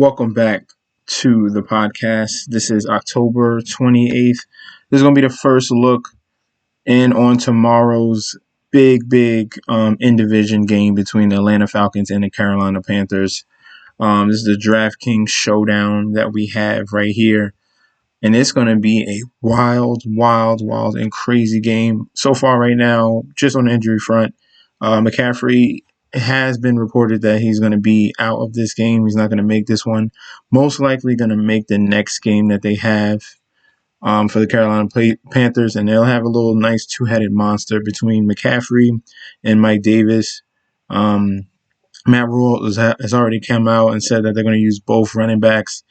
Welcome back to the podcast. This is October 28th. This is going to be the first look in on tomorrow's big in-division game between the Atlanta Falcons and the Carolina Panthers. This is the Draftkings Showdown that we have right here. And it's going to be a wild, and crazy game. So far right now, just on the injury front, McCaffrey has been reported that he's going to be out of this game. He's not going to make this one. Most likely going to make the next game that they have for the Carolina Panthers, and they'll have a little nice two-headed monster between McCaffrey and Mike Davis. Matt Rule has already come out and said that they're going to use both running backs.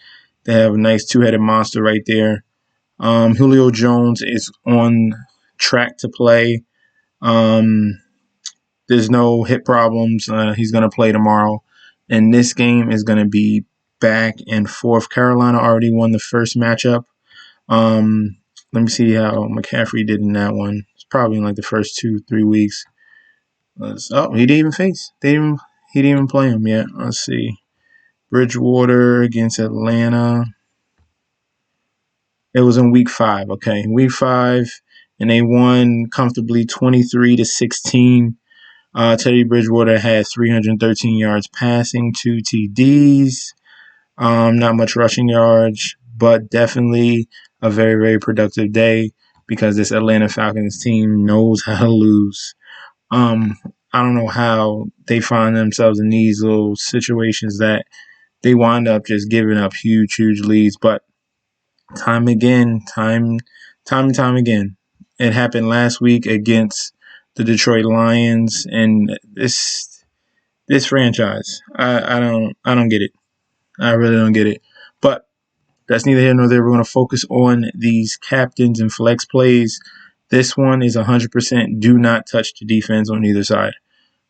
They have a nice two-headed monster right there. Julio Jones is on track to play. There's no hip problems. He's going to play tomorrow. And this game is going to be back and forth. Carolina already won the first matchup. Let me see how McCaffrey did in that one. It's probably in like the first 2-3 weeks. He didn't even face. He didn't even play him yet. Let's see. Bridgewater against Atlanta. It was in week 5. Okay, week 5, and they won comfortably 23-16. Teddy Bridgewater had 313 yards passing, 2 TDs. Not much rushing yards, but definitely a very productive day because this Atlanta Falcons team knows how to lose. I don't know how they find themselves in these little situations that they wind up just giving up huge leads, but time and time again. It happened last week against the Detroit Lions, and this franchise, I don't get it. I really don't get it. But that's neither here nor there. We're going to focus on these captains and flex plays. This one is 100% do not touch the defense on either side.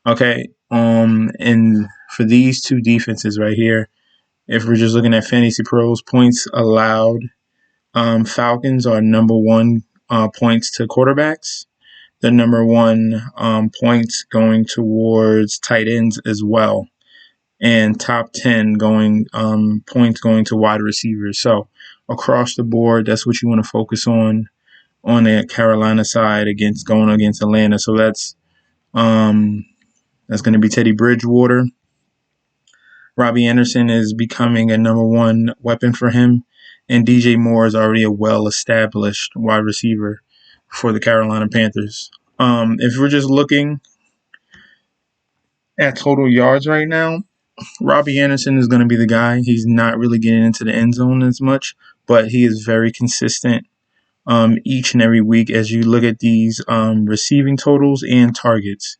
Okay. And for these two defenses right here, if we're just looking at Fantasy Pros points allowed, Falcons are number 1 points to quarterbacks. The number 1 points going towards tight ends as well, and top 10 going points going to wide receivers. So across the board, that's what you want to focus on the Carolina side going against Atlanta. So that's going to be Teddy Bridgewater. Robbie Anderson is becoming a number 1 weapon for him, and DJ Moore is already a well-established wide receiver for the Carolina Panthers. If we're just looking at total yards right now, Robbie Anderson is going to be the guy. He's not really getting into the end zone as much, but he is very consistent each and every week as you look at these receiving totals and targets.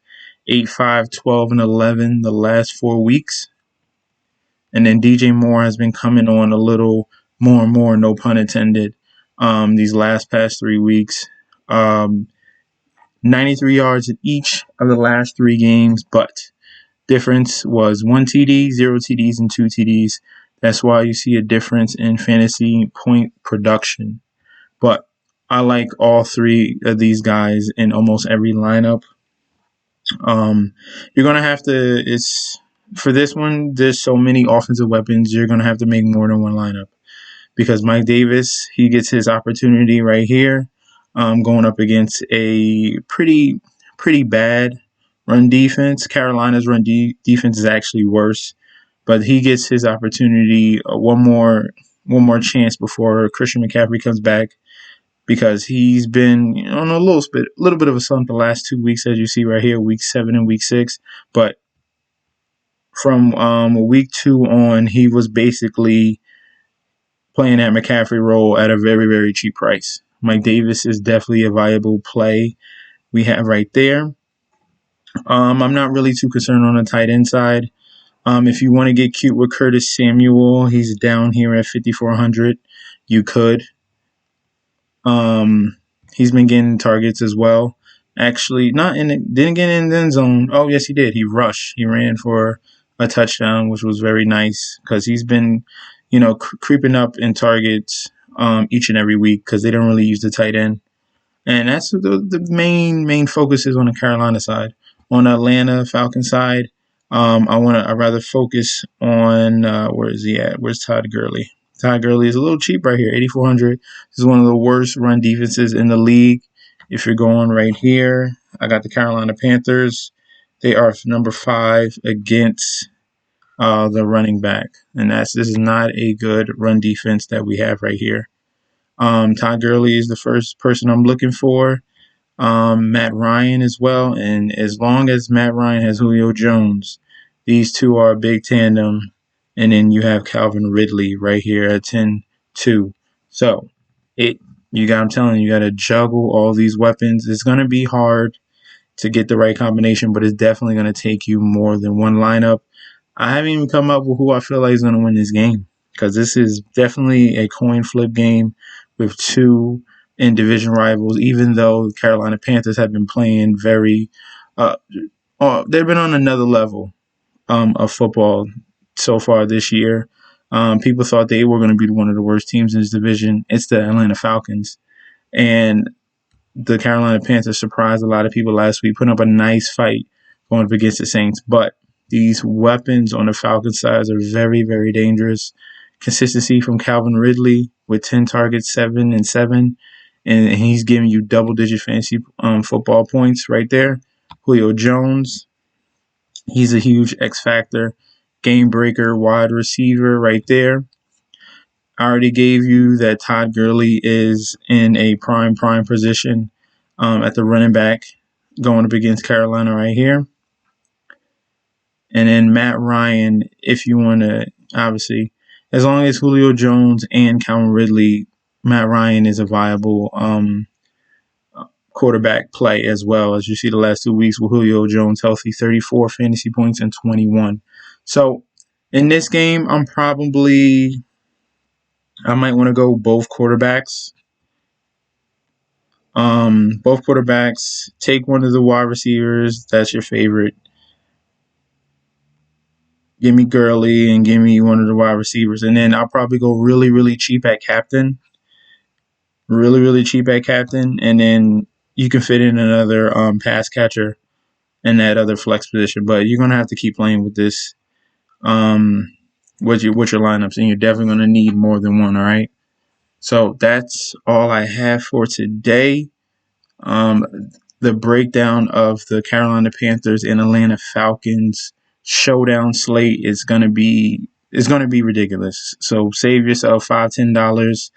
8, 5, 12, and 11 the last 4 weeks. And then DJ Moore has been coming on a little more and more, no pun intended, these past 3 weeks. 93 yards in each of the last 3 games, but difference was 1 TD, 0 TDs, and 2 TDs. That's why you see a difference in fantasy point production. But I like all 3 of these guys in almost every lineup. You're going to have to, for this one, there's so many offensive weapons, you're going to have to make more than one lineup. Because Mike Davis, he gets his opportunity right here, going up against a pretty bad run defense. Carolina's run defense is actually worse, but he gets his opportunity one more chance before Christian McCaffrey comes back, because he's been on a little bit of a slump the last 2 weeks, as you see right here, week 7 and week 6. But from week 2 on, he was basically playing that McCaffrey role at a very cheap price. Mike Davis is definitely a viable play we have right there. I'm not really too concerned on the tight end side. If you want to get cute with Curtis Samuel, he's down here at 5,400. You could. He's been getting targets as well. Actually, didn't get in the end zone. Oh, yes, he did. He rushed. He ran for a touchdown, which was very nice because he's been, creeping up in targets each and every week because they don't really use the tight end. And that's the main focus is on the Carolina side. On the Atlanta Falcons side, I'd rather focus on where is he at? Where's Todd Gurley? Todd Gurley is a little cheap right here, 8,400. This is one of the worst run defenses in the league. If you're going right here, I got the Carolina Panthers. They are number 5 against the running back, and this is not a good run defense that we have right here. Todd Gurley is the first person I'm looking for. Matt Ryan as well. And as long as Matt Ryan has Julio Jones, these two are a big tandem. And then you have Calvin Ridley right here at 10-2. So I'm telling you got to juggle all these weapons. It's going to be hard to get the right combination, but it's definitely going to take you more than one lineup. I haven't even come up with who I feel like is going to win this game, because this is definitely a coin flip game with two in division rivals, even though the Carolina Panthers have been playing they've been on another level of football so far this year. People thought they were going to be one of the worst teams in this division. It's the Atlanta Falcons. And the Carolina Panthers surprised a lot of people last week, putting up a nice fight going up against the Saints. But these weapons on the Falcons side are very, very dangerous. Consistency from Calvin Ridley with 10 targets, 7 and 7. And he's giving you double-digit fantasy football points right there. Julio Jones, he's a huge X factor, game breaker, wide receiver right there. I already gave you that Todd Gurley is in a prime position at the running back going up against Carolina right here. And then Matt Ryan, if you want to, obviously, as long as Julio Jones and Calvin Ridley, Matt Ryan is a viable quarterback play as well. As you see the last 2 weeks with Julio Jones healthy, 34 fantasy points and 21. So in this game, I might want to go both quarterbacks. Both quarterbacks, take one of the wide receivers. That's your favorite. Give me Gurley and give me one of the wide receivers. And then I'll probably go really, really cheap at captain. Really, really cheap at captain. And then you can fit in another pass catcher in that other flex position. But you're going to have to keep playing with this, with your lineups. And you're definitely going to need more than one, all right? So that's all I have for today. The breakdown of the Carolina Panthers and Atlanta Falcons showdown slate is going to be ridiculous. So save yourself $5-10,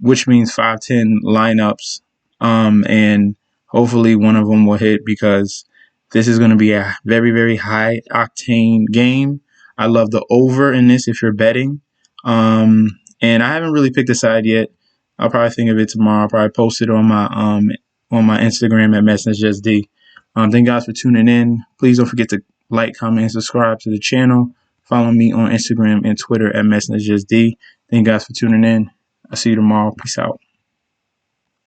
which means 5-10 lineups, and hopefully one of them will hit, because this is going to be a very, very high octane game. I love the over in this if you're betting, and I haven't really picked a side yet. I'll probably think of it tomorrow. I'll probably post it on my Instagram at MessageSD. Thank you guys for tuning in. Please don't forget to like, comment, and subscribe to the channel. Follow me on Instagram and Twitter at MessageSD. Thank you guys for tuning in. I'll see you tomorrow. Peace out.